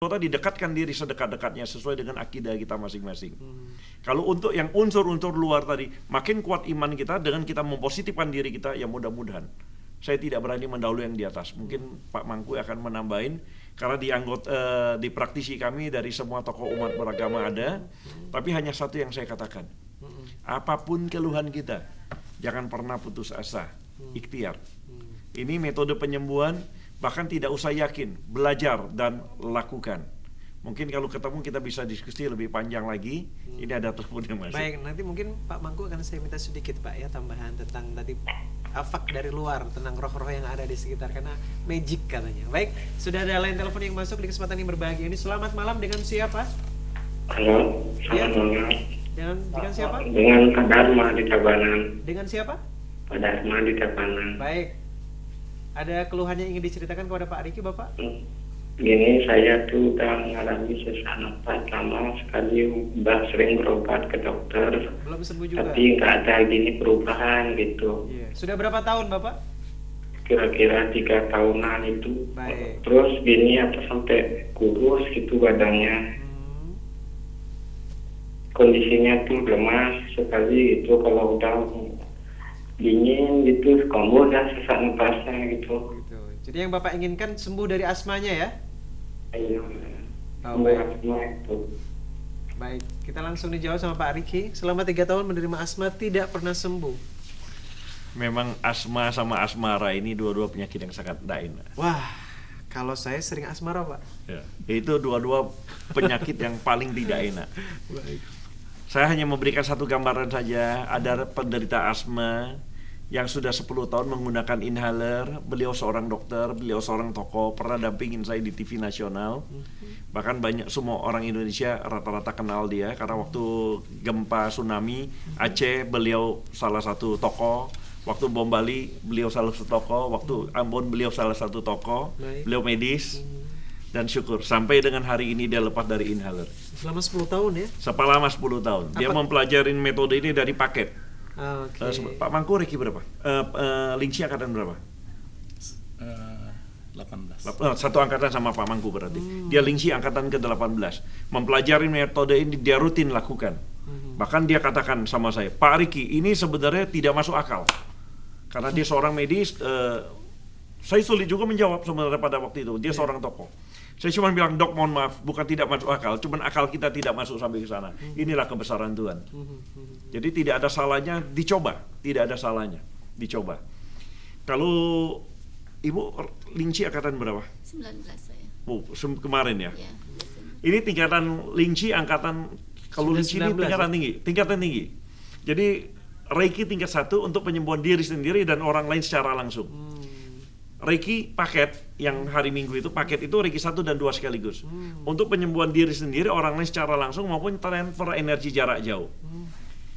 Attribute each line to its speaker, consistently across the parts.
Speaker 1: tadi dekatkan diri sedekat-dekatnya sesuai dengan akidah kita masing-masing. Kalau untuk yang unsur-unsur luar tadi, makin kuat iman kita dengan kita mempositifkan diri kita, ya mudah-mudahan. Saya tidak berani mendahului yang di atas. Mungkin Pak Mangku akan menambahin, karena di praktisi kami dari semua tokoh umat beragama ada, tapi hanya satu yang saya katakan. Apapun keluhan kita, jangan pernah putus asa, ikhtiar. Ini metode penyembuhan. Bahkan tidak usah yakin, belajar dan lakukan. Mungkin kalau ketemu kita bisa diskusi lebih panjang lagi. Ini ada telepon yang masuk.
Speaker 2: Baik, nanti mungkin Pak Mangku akan saya minta sedikit Pak ya tambahan tentang tadi afak dari luar, tentang roh-roh yang ada di sekitar, karena magic katanya. Baik, sudah ada line telepon yang masuk di kesempatan yang berbahagia ini. Selamat malam, dengan siapa?
Speaker 3: Halo,
Speaker 2: Ya.
Speaker 3: selamat malam.
Speaker 2: Dengan siapa?
Speaker 3: Dengan Pak Dharma di Tabanan.
Speaker 2: Dengan siapa?
Speaker 3: Pak Dharma di Tabanan.
Speaker 2: Baik. Ada keluhan yang ingin diceritakan kepada Pak Riki, Bapak?
Speaker 3: Gini, saya tuh udah mengalami sesak napas lama sekali, udah sering berobat ke dokter,
Speaker 2: Belum sembuh juga?
Speaker 3: tapi nggak ada gini perubahan gitu.
Speaker 2: Iya. Sudah berapa tahun, Bapak?
Speaker 3: Kira-kira 3 tahunan itu.
Speaker 2: Baik.
Speaker 3: Terus gini apa sampai kurus gitu badannya. Kondisinya tuh lemas sekali gitu, kalau udah dingin gitu, kambuh dan sesak napasnya gitu.
Speaker 2: Gitu. Jadi yang Bapak inginkan sembuh dari asmanya ya?
Speaker 3: Iya.
Speaker 2: Oh, baik.
Speaker 3: Asma itu.
Speaker 2: Baik, kita langsung dijawab sama Pak Riki. Selama 3 tahun menerima asma tidak pernah sembuh.
Speaker 1: Memang asma sama asmara ini dua-dua penyakit yang sangat tidak enak.
Speaker 2: Wah, kalau saya sering asmara, Pak.
Speaker 1: Ya. Itu dua-dua penyakit yang paling tidak enak.
Speaker 2: Baik.
Speaker 1: Saya hanya memberikan satu gambaran saja. Ada penderita asma yang sudah 10 tahun menggunakan inhaler. Beliau seorang dokter, beliau seorang tokoh, pernah dampingin saya di TV nasional. Bahkan banyak semua orang Indonesia rata-rata kenal dia, karena waktu gempa tsunami Aceh beliau salah satu tokoh, waktu bom Bali beliau salah satu tokoh, waktu Ambon beliau salah satu tokoh.
Speaker 2: Baik.
Speaker 1: Beliau medis. Dan syukur sampai dengan hari ini dia lepas dari inhaler.
Speaker 2: Selama 10 tahun ya?
Speaker 1: Selama 10 tahun. Dia mempelajari metode ini dari paket.
Speaker 2: Oke.
Speaker 1: Pak Mangku Reki berapa? Lingxi angkatan berapa?
Speaker 4: 18.
Speaker 1: Satu angkatan sama Pak Mangku berarti. Dia Lingxi angkatan ke-18. Mempelajari metode ini dia rutin lakukan. Bahkan dia katakan sama saya, Pak Riki, ini sebenarnya tidak masuk akal. Karena dia seorang medis, saya sulit juga menjawab sebenarnya pada waktu itu. Dia seorang tokoh. Saya cuma bilang, dok mohon maaf, bukan tidak masuk akal, cuma akal kita tidak masuk sampai ke sana. Inilah kebesaran Tuhan. Jadi tidak ada salahnya dicoba, tidak ada salahnya dicoba. Kalau Ibu Lingxi angkatan berapa?
Speaker 5: 19 saya.
Speaker 1: Oh, kemarin ya.
Speaker 5: Ya,
Speaker 1: Ini tingkatan Lingxi angkatan, kalau
Speaker 2: Sudah
Speaker 1: Lingxi ini
Speaker 2: 19
Speaker 1: tingkatan tinggi. Jadi Reiki tingkat 1 untuk penyembuhan diri sendiri dan orang lain secara langsung. Reiki paket yang hari Minggu itu, paket itu Reiki 1 dan 2 sekaligus. Untuk penyembuhan diri sendiri, orang lain secara langsung maupun transfer energi jarak jauh.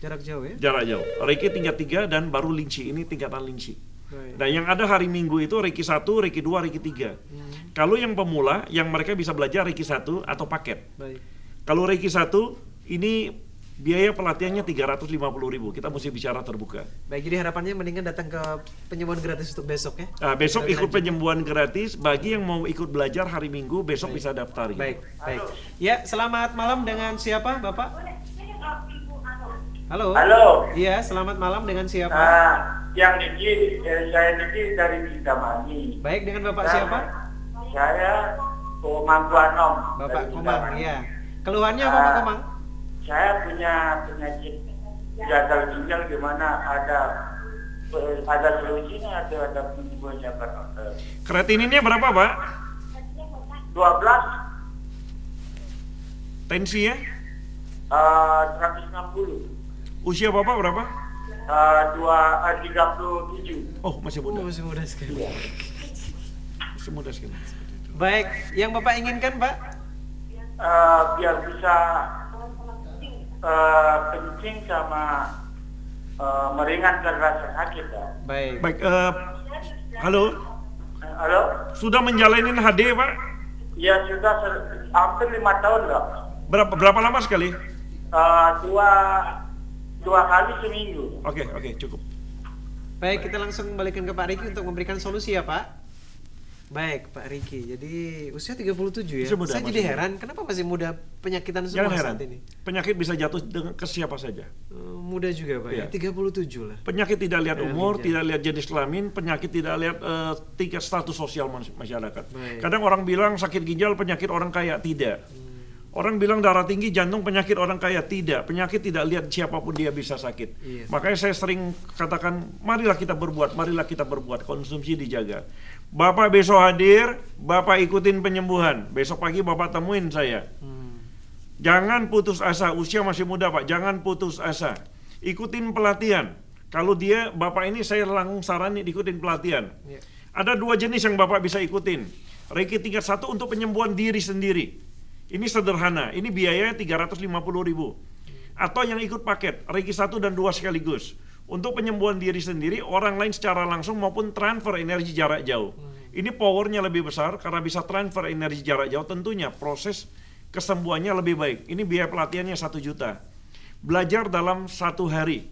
Speaker 2: Jarak jauh ya?
Speaker 1: Jarak jauh. Reiki tingkat 3 dan baru Lingxi, ini tingkatan Lingxi.
Speaker 2: Baik.
Speaker 1: Nah, yang ada hari Minggu itu Reiki 1, Reiki 2, Reiki 3. Kalau yang pemula, yang mereka bisa belajar Reiki 1 atau paket.
Speaker 2: Baik.
Speaker 1: Kalau Reiki 1, ini biaya pelatihannya 350.000. Kita mesti bicara terbuka.
Speaker 2: Baik, jadi harapannya mendingan datang ke penyembuhan gratis untuk besok ya?
Speaker 1: Nah, besok
Speaker 2: Kita
Speaker 1: ikut
Speaker 2: lanjut.
Speaker 1: penyembuhan gratis. Bagi yang mau ikut belajar hari Minggu, besok bisa daftar.
Speaker 2: Baik, baik. Ya, selamat malam dengan siapa, Bapak? Halo.
Speaker 6: Halo.
Speaker 2: Iya, selamat malam dengan siapa?
Speaker 6: Yang Niki, saya Niki dari Bidamani.
Speaker 2: Baik, dengan Bapak siapa?
Speaker 6: Saya Komang Kuanom.
Speaker 2: Bapak
Speaker 6: dari
Speaker 2: Komang,
Speaker 6: Bidamani.
Speaker 2: ya. Keluhannya apa, Pak Komang?
Speaker 6: Saya punya penyakit gagal ginjal, gimana ada solusinya atau ada penyembuhannya Pak Dokter?
Speaker 1: Kreatininnya berapa, Pak?
Speaker 6: 12,
Speaker 1: Tensinya?
Speaker 6: 160,
Speaker 1: Usia Bapak berapa?
Speaker 6: 37.
Speaker 1: Oh, masih muda.
Speaker 2: Masih muda sekali.
Speaker 1: Masih muda sekali.
Speaker 2: Baik, yang Bapak inginkan, Pak?
Speaker 6: Biar bisa kencing sama meringankan rasa sakit ya.
Speaker 2: Baik.
Speaker 1: Baik, halo.
Speaker 6: Halo?
Speaker 1: Sudah menjalanin HD, Pak?
Speaker 6: Ya sudah hampir 5 tahun loh.
Speaker 1: Berapa lama sekali?
Speaker 6: Dua kali seminggu.
Speaker 1: Oke, cukup.
Speaker 2: Baik, kita langsung kembalikan ke Pak Riki untuk memberikan solusi ya, Pak. Baik, Pak Riki. Jadi usia 37 ya.
Speaker 1: Masih muda,
Speaker 2: Saya
Speaker 1: masih
Speaker 2: jadi
Speaker 1: muda.
Speaker 2: heran kenapa masih muda penyakitan
Speaker 1: Jangan
Speaker 2: semua
Speaker 1: heran,
Speaker 2: saat ini.
Speaker 1: penyakit bisa jatuh ke siapa saja.
Speaker 2: Muda juga, Pak.
Speaker 1: Iya.
Speaker 2: Ya. 37 lah.
Speaker 1: Penyakit tidak lihat
Speaker 2: Yang
Speaker 1: umur,
Speaker 2: ginjal.
Speaker 1: tidak lihat jenis kelamin, penyakit tidak lihat tingkat status sosial masyarakat.
Speaker 2: Baik.
Speaker 1: Kadang orang bilang sakit ginjal penyakit orang kaya, tidak. Orang bilang darah tinggi, jantung penyakit orang kaya, tidak. Penyakit tidak lihat siapapun dia bisa sakit.
Speaker 2: Iya.
Speaker 1: Makanya saya sering katakan, marilah kita berbuat, konsumsi dijaga. Bapak besok hadir, Bapak ikutin penyembuhan. Besok pagi Bapak temuin saya. Jangan putus asa, usia masih muda Pak, jangan putus asa. Ikutin pelatihan. Kalau Bapak ini saya langsung sarani ikutin pelatihan.
Speaker 2: Iya.
Speaker 1: Ada 2 jenis yang Bapak bisa ikutin. Reiki tingkat 1 untuk penyembuhan diri sendiri. Ini sederhana, ini biayanya 350.000. Atau yang ikut paket, Reiki 1 dan 2 sekaligus. Untuk penyembuhan diri sendiri, orang lain secara langsung maupun transfer energi jarak jauh. Ini powernya lebih besar karena bisa transfer energi jarak jauh, tentunya proses kesembuhannya lebih baik. Ini biaya pelatihannya 1 juta. Belajar dalam 1 hari.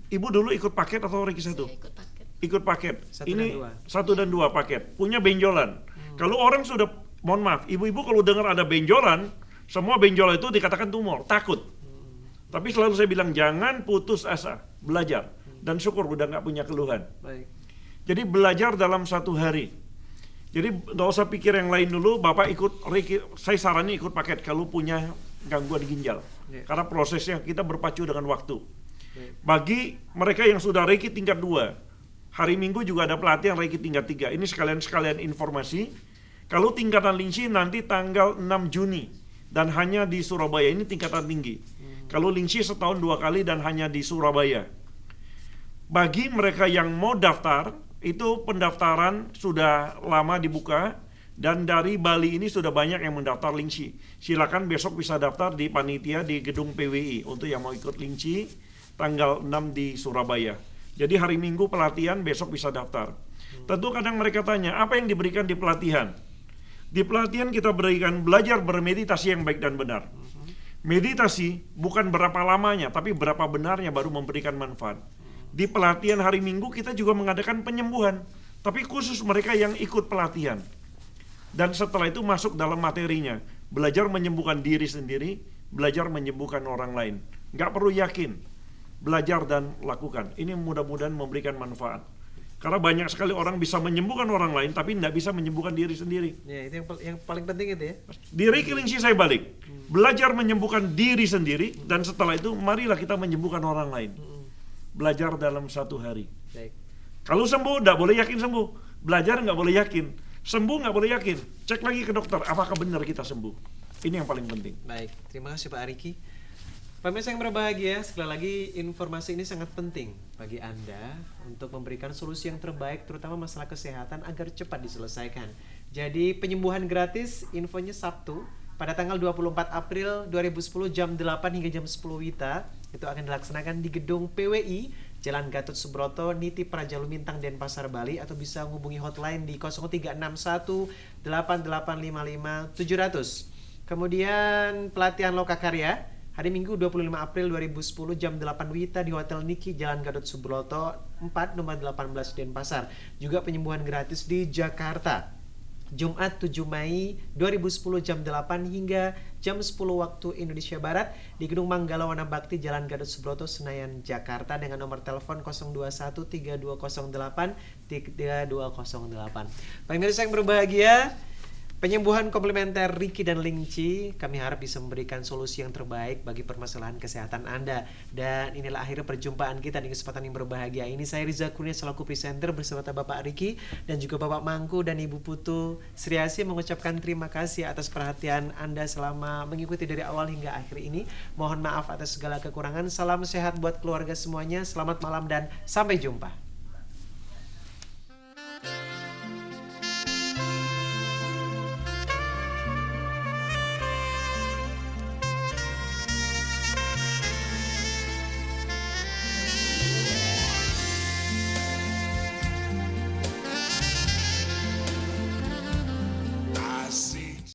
Speaker 1: Ibu dulu ikut paket atau Reiki 1?
Speaker 4: Saya ikut paket.
Speaker 1: Ikut paket.
Speaker 2: 1
Speaker 1: Ini
Speaker 2: dan 2.
Speaker 1: 1 dan 2 paket. Punya benjolan. Kalau orang sudah, mohon maaf, ibu-ibu kalau dengar ada benjolan, semua benjolan itu dikatakan tumor, takut. Tapi selalu saya bilang jangan putus asa, belajar. Dan syukur udah nggak punya keluhan.
Speaker 2: Baik.
Speaker 1: Jadi belajar dalam 1 hari. Jadi nggak usah pikir yang lain dulu. Bapak ikut Reiki, saya sarani ikut paket kalau punya gangguan ginjal.
Speaker 2: Yeah.
Speaker 1: Karena prosesnya kita berpacu dengan waktu.
Speaker 2: Baik.
Speaker 1: Bagi mereka yang sudah Reiki tingkat 2, hari Minggu juga ada pelatihan Reiki tingkat 3. Ini sekalian informasi. Kalau tingkatan Lingxi nanti tanggal 6 Juni dan hanya di Surabaya, ini tingkatan tinggi. Kalau Lingxi setahun 2 kali dan hanya di Surabaya. Bagi mereka yang mau daftar, itu pendaftaran sudah lama dibuka dan dari Bali ini sudah banyak yang mendaftar Lingxi. Silakan besok bisa daftar di panitia di gedung PWI untuk yang mau ikut Lingxi tanggal 6 di Surabaya. Jadi hari Minggu pelatihan, besok bisa daftar. Tentu kadang mereka tanya, apa yang diberikan di pelatihan? Di pelatihan kita berikan belajar bermeditasi yang baik dan benar. Meditasi bukan berapa lamanya, tapi berapa benarnya baru memberikan manfaat. Di pelatihan hari Minggu kita juga mengadakan penyembuhan, tapi khusus mereka yang ikut pelatihan. Dan setelah itu masuk dalam materinya, belajar menyembuhkan diri sendiri, belajar menyembuhkan orang lain. Nggak perlu yakin, belajar dan lakukan. Ini mudah-mudahan memberikan manfaat. Karena banyak sekali orang bisa menyembuhkan orang lain, tapi tidak bisa menyembuhkan diri sendiri.
Speaker 2: Ya, itu yang paling penting itu ya.
Speaker 1: Di Reiki Lingxi saya balik, belajar menyembuhkan diri sendiri, dan setelah itu marilah kita menyembuhkan orang lain. Belajar dalam 1 hari.
Speaker 2: Baik.
Speaker 1: Kalau sembuh, tidak boleh yakin sembuh. Belajar nggak boleh yakin. Sembuh nggak boleh yakin. Cek lagi ke dokter, apakah benar kita sembuh. Ini yang paling penting.
Speaker 2: Baik, terima kasih Pak Riki. Pemirsa yang berbahagia, sekali lagi informasi ini sangat penting bagi Anda untuk memberikan solusi yang terbaik terutama masalah kesehatan agar cepat diselesaikan. Jadi penyembuhan gratis, infonya Sabtu pada tanggal 24 April 2010 jam 8 hingga jam 10 WITA. Itu akan dilaksanakan di gedung PWI Jalan Gatot Subroto, Niti Praja Lumintang, Denpasar, Bali, atau bisa menghubungi hotline di 0361 8855 700. Kemudian pelatihan Lokakarya hari Minggu 25 April 2010 jam 8 WITA di Hotel Niki Jalan Gatot Subroto 4 nomor 18 Denpasar. Juga penyembuhan gratis di Jakarta Jumat 7 Mei 2010 jam 8 hingga jam 10 waktu Indonesia Barat di Gedung Manggala Wana Bakti Jalan Gatot Subroto, Senayan, Jakarta dengan nomor telepon 021 3208 3208. Pemirsa yang berbahagia, penyembuhan komplementer Reiki dan Lingxi kami harap bisa memberikan solusi yang terbaik bagi permasalahan kesehatan Anda. Dan inilah akhir perjumpaan kita di kesempatan yang berbahagia ini. Saya Riza Kurnia selaku presenter bersama Bapak Riki dan juga Bapak Mangku dan Ibu Putu Sriasi mengucapkan terima kasih atas perhatian Anda selama mengikuti dari awal hingga akhir ini. Mohon maaf atas segala kekurangan. Salam sehat buat keluarga semuanya. Selamat malam dan sampai jumpa.